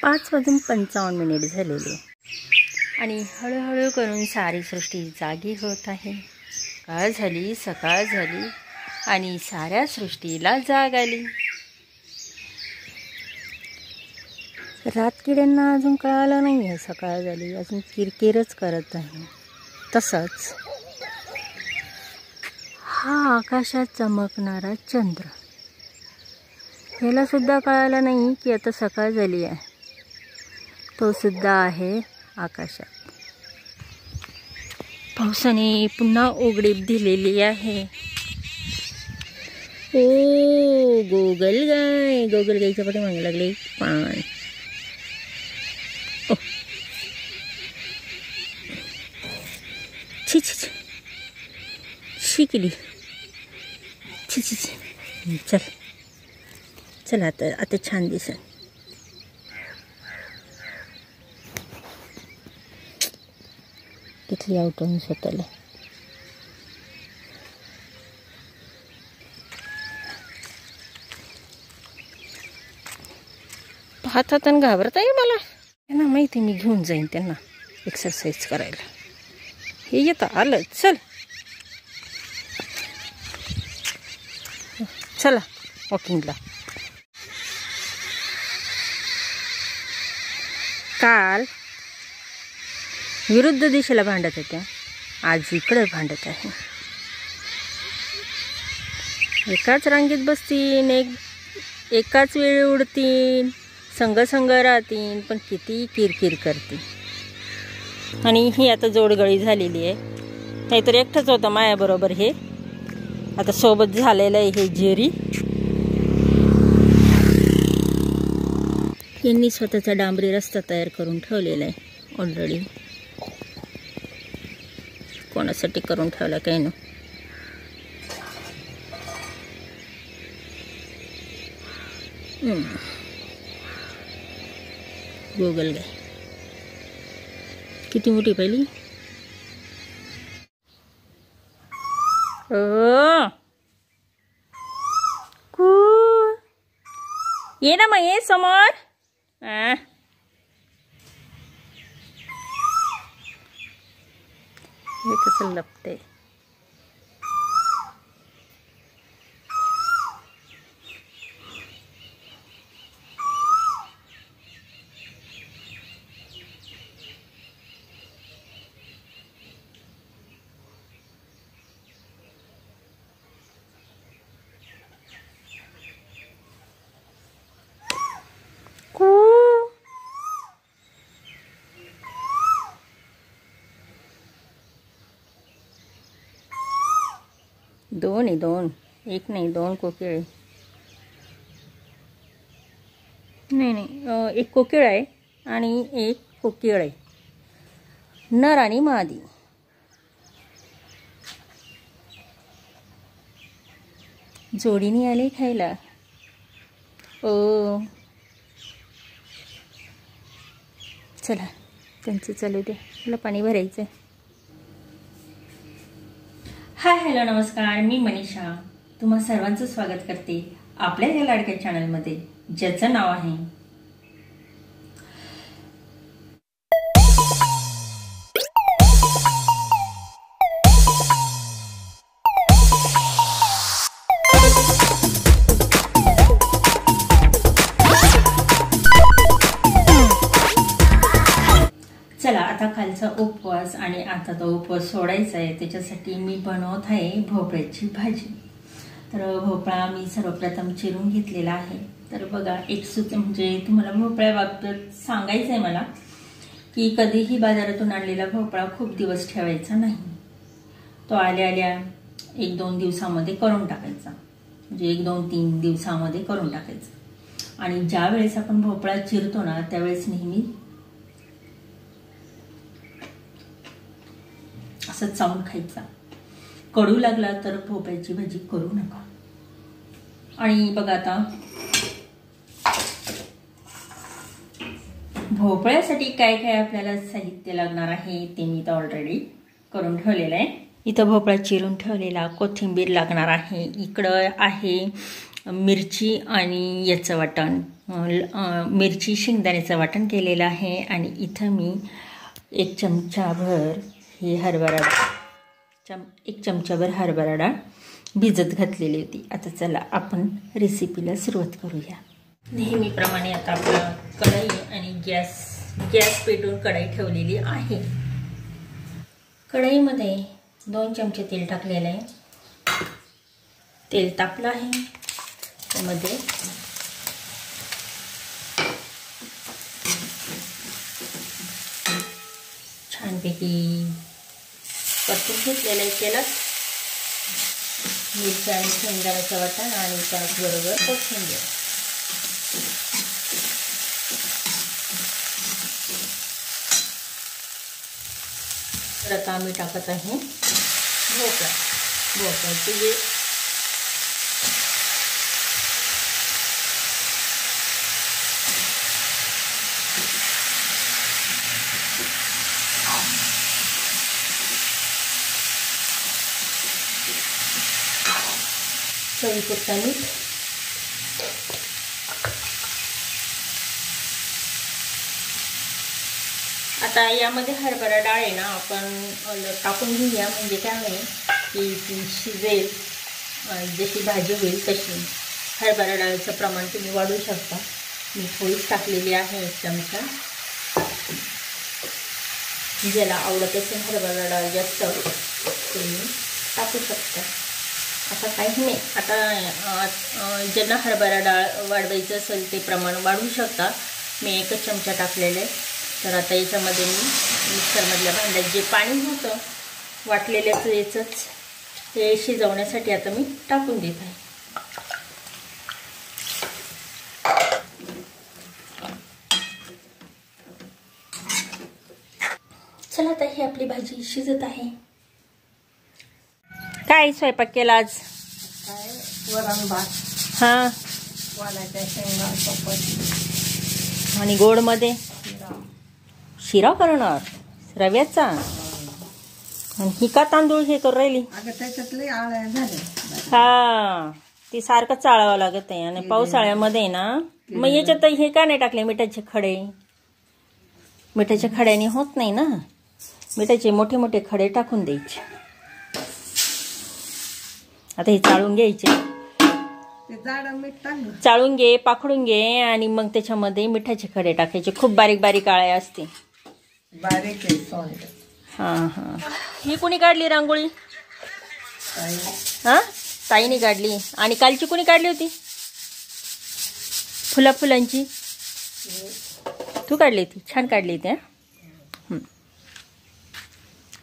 5:55 झालेले आणि हळूहळू करून सारी सृष्टी जागी होत आहे। काळ झाली, सकाळ झाली आणि साऱ्या सृष्टीला जाग आली। रातकिड्यांना अजून कळालं नाही आहे सकाळ झाली, अजून किरकिरच करत आहे। तसंच हा आकाशात चमकणारा चंद्र, याला सुद्धा कळालं नाही की आता सकाळ झाली आहे। तो सुद्धा आहे आकाशात। पावसाने पुन्हा उघडीप दिलेली आहे। ओ गोगलगाय, गोगलगाईच्या पाठीमागे लागले पान। छी छी छी, शिकली, छी छी छी। चल चल, आता छान दिसेल। किती आवटून स्वतःला। पाहतात आणि घाबरत आहे मला। त्यांना माहिती मी घेऊन जाईन त्यांना एक्सरसाइज करायला। हे येतं आलं, चल चला वॉकिंगला। काल विरुद्ध दिशेला भांडत होत्या, आज इकडे भांडत आहे। एकाच रांगेत बसतीन, एकाच वेळी उडतीन, संग संग राहतीन, पण किती किरकिर करते। आणि ही आता जोडगळी झालेली आहे। नाहीतर एकटंच होतं मायाबरोबर, हे आता सोबत झालेलं आहे हे जेरी। यांनी स्वतःचा डांबरी रस्ता तयार करून ठेवलेला आहे ऑलरेडी। कोणासाठी करून ठेवला काय ना। गोगलगाय किती मोठी पहिली। ये ना मग, ये समोर। हे कसं लपते। दोन आहे, दोन, एक नाही, दोन कोकिळ। नाही, एक कोकिळ आहे आणि एक कोकिळ आहे, नर आणि मादी। जोडीने आले खायला। ओ चला, त्यांचं चालू दे, मला पाणी भरायचं आहे। हाय हॅलो नमस्कार, मी मनीषा तुम्हा सर्वांचं स्वागत करते आपल्या या लाडक्या चॅनलमध्ये, ज्याचं नाव आहे चला। आता खालचा उपवास आणि आता तो उपवास सोडायचा आहे, त्याच्यासाठी मी बनवत आहे भोपळ्याची भाजी। तर भोपळा मी सर्वप्रथम चिरून घेतलेला आहे। तर बघा, एक म्हणजे तुम्हाला भोपळ्याबाबत सांगायचं आहे मला की कधीही बाजारातून आणलेला भोपळा खूप दिवस ठेवायचा नाही। तो आल्या आल्या 1-2 दिवसामध्ये करून टाकायचा, म्हणजे 1-2-3 दिवसामध्ये करून टाकायचा। आणि ज्या वेळेस आपण भोपळा चिरतो ना, त्यावेळेस नेहमी असं चावून खायचा। कडू लागला तर भोपळ्याची भाजी करू नका। आणि बघा, आता भोपळ्यासाठी काय काय आपल्याला साहित्य लागणार आहे ते मी तर ऑलरेडी करून ठेवलेलं आहे। इथं भोपळा चिरून ठेवलेला, कोथिंबीर लागणार आहे, इकडं आहे मिरची आणि याचं वाटण, मिरची शेंगदाण्याचं वाटण केलेलं आहे. आणि इथं मी 1 चमचाभर ही एक चमचाभर हरभरा डाळ भिजत घातलेली होती. आता चला आपण रेसिपीला सुरुवात करूया. नेहमीप्रमाणे आता आपला कढई आणि गॅस पेटवून कढई ठेवलेली आहे. कढईमध्ये 2 चमचे तेल टाकलेलं आहे. तेल तापलं आहे. त्यामध्ये छानपैकी परतून घेतलेलं आहे तेलात मिरची आणि शेंगदाण्याचं वाटण आणि त्याचबरोबर कोथिंबीर. तर आता आम्ही टाकत आहे भोपळ्याचे जे चवीपुरता मीठ, आता यामध्ये हरभरा डाळ आहे ना आपण टाकून घेऊया. म्हणजे काय होईल की ती शिजेल, जशी भाजी होईल तशी. हरभरा डाळीचं प्रमाण तुम्ही वाढवू शकता. मी थोडीच टाकलेली आहे 1 चमचा. ज्याला आवडत असेल हरभरा डाळ जास्त तुम्ही टाकू शकता. आता काही नाही. आता ज्यांना हरभरा डाळ वाढवायचं असेल ते प्रमाण वाढवू शकता. मी 1 चमचा टाकलेलं आहे. तर आता याच्यामध्ये मी मिक्सरमधल्या भांड्यात जे पाणी होतं वाटलेल्याचं याचंच ते शिजवण्यासाठी आता मी टाकून देत आहे. चला आता ही आपली भाजी शिजत आहे. काय स्वयंपाक केला आज? वरण भात. हां. वालाच्या शेंगा चपाती आणि गोडमध्ये शिरा करणार रव्याचा. आणि ही का तांदूळ हे करून राहिली? अगं त्याच्यातले आळ्या झाल्या. हा, ती सारखं चाळावं लागत आहे. आणि पावसाळ्यामध्ये ना मग याच्यात हे का नाही टाकले मिठाचे खडे? मिठाच्या खड्याने होत नाही ना. मिठाचे मोठे मोठे खडे टाकून द्यायचे. आता हे चाळून घ्यायचे. चाळून घे, पाखडून घे आणि मग त्याच्यामध्ये मिठाचे खडे टाकायचे. खूप बारीक बारीक आळ्या असते. बारीक आहे. हां हां. ही कुणी काढली रांगोळी? हां, ताईने काढली. आणि कालची कुणी काढली होती फुलांची? तू काढली होती. छान काढली होती.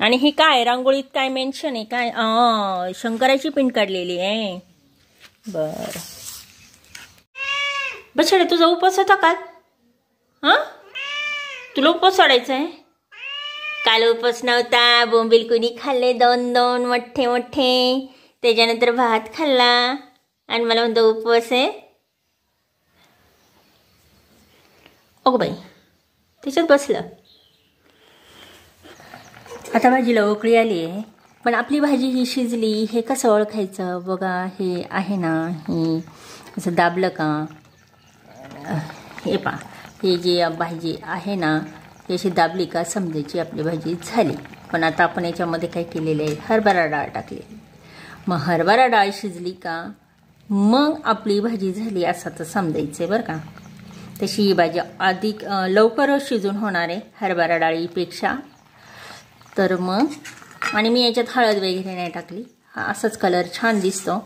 आणि ही काय रांगोळीत काय मेन्शन आहे काय? शंकराची पिंड काढलेली आहे. बर बछडे, तुझा उपवास होता काल? हां, तुला उपवास सोडायचा आहे? काल उपवास नव्हता. बोंबील कुणी खाल्ले 2 मोठे मोठे. त्याच्यानंतर भात खाल्ला आणि मला म्हणतो उपवास आहे. अगो बाई, त्याच्यात बसलं. आता भाजीला उकळी आली आहे. पण आपली भाजी ही शिजली हे कसं ओळखायचं? बघा, हे आहे ना, हे असं दाबलं का, हे पा, हे जे भाजी आहे ना ही अशी दाबली का समजायची आपली भाजी झाली. पण आता आपण याच्यामध्ये काय केलेलं आहे? हरभरा डाळ टाकली. मग हरभरा डाळ शिजली का मग आपली भाजी झाली असं तर समजायचं आहे बरं का. तशी ही भाजी अधिक लवकर शिजून होणार आहे हरभरा डाळीपेक्षा. तर मग, आणि मी याच्यात हळद वगैरे नाही टाकली. हा असाच कलर छान दिसतो.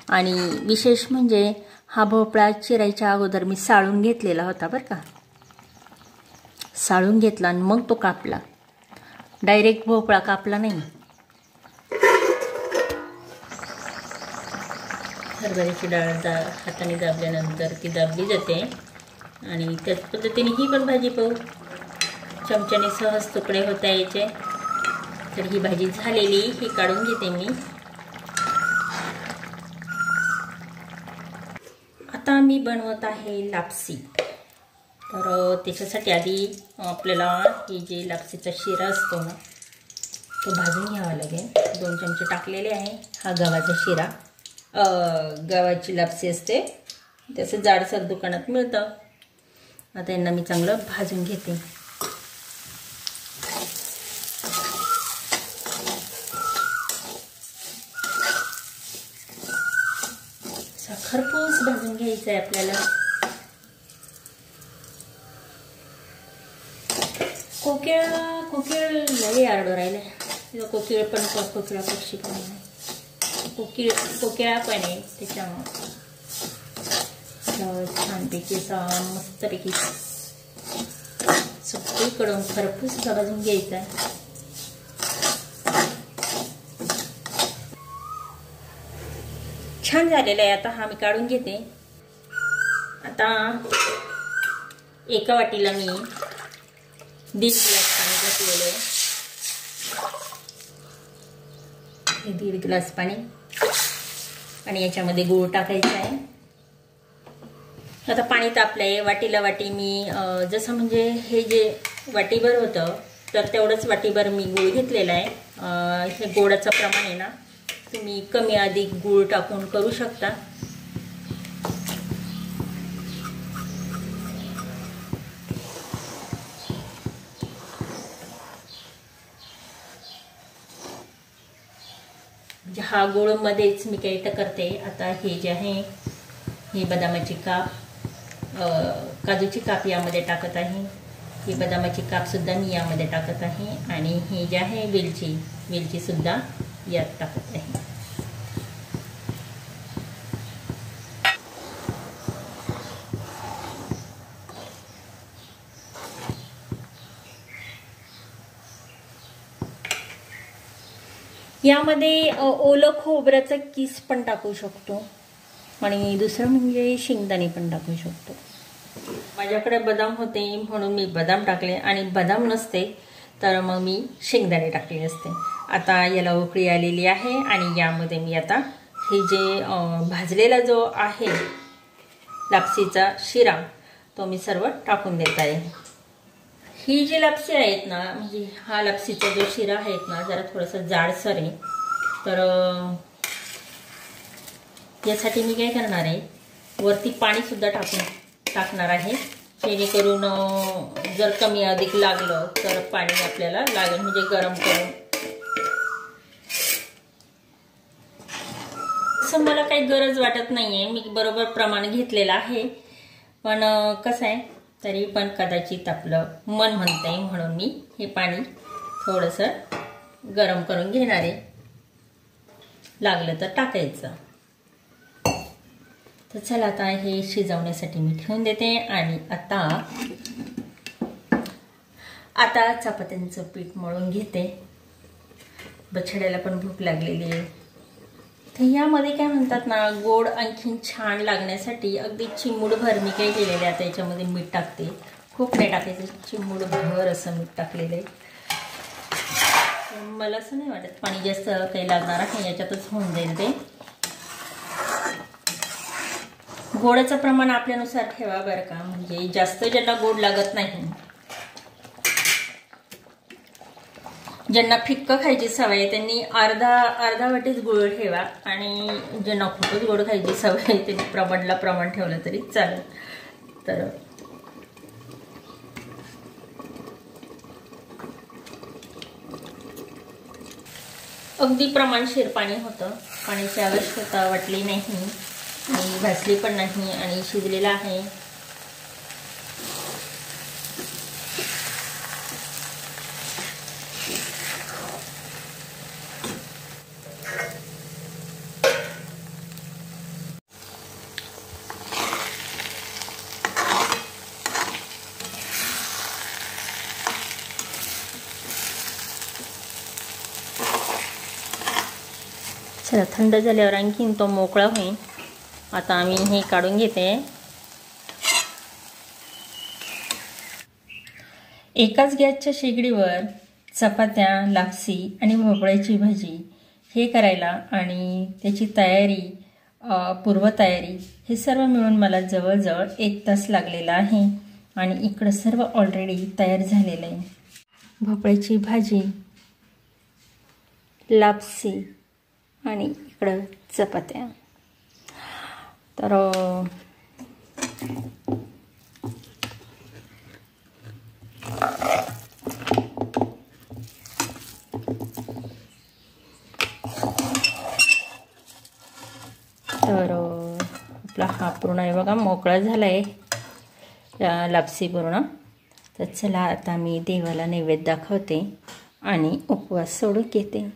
आणि विशेष म्हणजे हा भोपळा चिरायच्या अगोदर मी साळून घेतलेला होता बरं का. साळून घेतला आणि मग तो कापला. डायरेक्ट भोपळा कापला नाही. हरभऱ्याची डाळ हाताने दाबल्यानंतर ती दाबली जाते. आणि त्याच पद्धतीने ही पण भाजी पाहू. चमच्याने सहज तुकडे होता याचे. तर ही भाजी झालेली, ही काढून घेते मी. आता मी बनवत आहे लापसी. तर त्याच्यासाठी आधी आपल्याला हे जे लापसीचा शिरा असतो ना तो भाजून घ्यावा लागेल. 2 चमचे टाकलेले आहे. हा गव्हाचा शिरा गव्हाची लापसी असते, त्याचं जाडसर दुकानात मिळतं. आता यांना मी चांगलं भाजून घेते. खरपूस भाजून घ्यायचं आहे आपल्याला. कोकिळ लई आरडू राहिले. कोकिळ पण कोकिळा पक्षी पण आहे, कोकिळा पण आहे. त्याच्यामुळे छानपैकी मस्तपैकी सगळीकडून खरपूस भाजून घ्यायचा आहे. छान झालेला आहे. आता हा मी काढून घेते. आता एका वाटीला मी 1.5 ग्लास पाणी घातलेलं आहे. 1.5 ग्लास पाणी आणि याच्यामध्ये गूळ टाकायचा आहे. आता पाणी तापलंय. वाटीला वाटी मी जसं म्हणजे हे जे वाटीभर होतं तर तेवढंच वाटीभर मी गूळ घेतलेला आहे. हे गोडाचं प्रमाण आहे ना, तुम्ही कमी अधिक गूळ टाकून करू शकता. म्हणजे हा गूळ मध्येच मी काही करते. आता हे जे आहे ही बदामाची काप, काजूची काप यामध्ये टाकत आहे. ही बदामाची काप सुद्धा मी यामध्ये टाकत आहे आणि ही जे आहे वेलची सुद्धा यात टाकत आहे. यामध्ये ओलं खोबऱ्याचा किस पण टाकू शकतो आणि दुसरं म्हणजे शेंगदाणे पण टाकू शकतो. माझ्याकडे बदाम होते म्हणून मी बदाम टाकले आणि बदाम नसते तर मग मी शेंगदाणे टाकले असते. आता याला उकळी आलेली आहे आणि यामध्ये मी आता हे जे भाजलेला जो आहे लापसीचा शिरा तो मी सर्व टाकून देत आहे. ही जी लापसी आहेत ना, म्हणजे हा लापसीचा जो शिरा आहेत ना जरा थोडंसं जाडसर आहे. तर यासाठी मी काय करणार आहे, वरती पाणी सुद्धा टाकणार आहे, जेणेकरून जर कमी अधिक लागलं तर पाणी आपल्याला लागेल, म्हणजे गरम करून. असं मला काही गरज वाटत नाहीये, मी बरोबर प्रमाण घेतलेलं आहे. पण कसं आहे तरी पण कदाचित आपलं मन म्हणतंय म्हणून मी हे पाणी थोडंसं गरम करून घेणार आहे. लागलं तर टाकायचं. तर चला आता हे शिजवण्यासाठी मी ठेवून देते. आणि आता चपात्यांचं पीठ मळून घेते. बछड्याला पण भूक लागलेली आहे. तर यामध्ये काय म्हणतात ना, गोड आणखीन छान लागण्यासाठी अगदी चिमूटभर मी काय केलेलं आहे, आता याच्यामध्ये मीठ टाकते. खूप नाही टाकायचं, चिमूटभर असं मीठ टाकलेलं आहे. मला असं नाही वाटत पाणी जास्त काही लागणार आहे, याच्यातच होऊन जाईल ते. गोडाचं प्रमाण आपल्यानुसार ठेवा बरं का, म्हणजे जास्त ज्यांना गोड लागत नाही, ज्यांना फिक्क खायची सवय त्यांनी अर्धा वाटीच गुळ ठेवा आणि ज्यांना खूपच गोड खायची सवय त्यांनी प्रमाण ठेवलं तरी चालेल. तर अगदी प्रमाणशीर पाणी होतं, पाण्याची आवश्यकता वाटली नाही आणि भाजली पण नाही आणि शिजलेला आहे. चला, थंड झाल्यावर आणखीन तो मोकळा होईल. आता आम्ही हे काढून घेते. एकाच गॅसच्या शेगडीवर चपात्या, लापसी आणि भोपळ्याची भाजी हे करायला आणि त्याची तयारी, पूर्वतयारी हे सर्व मिळून मला जवळजवळ 1 तास लागलेला आहे. आणि इकडं सर्व ऑलरेडी तयार झालेलं आहे. भोपळ्याची भाजी, लापसी आणि इकडं चपात्या. तर आपला हा पूर्ण आहे बघा मोकळा झाला आहे लापसी पूर्ण. तर चला आता मी देवाला नैवेद्य दाखवते आणि उपवास सोडून घेते.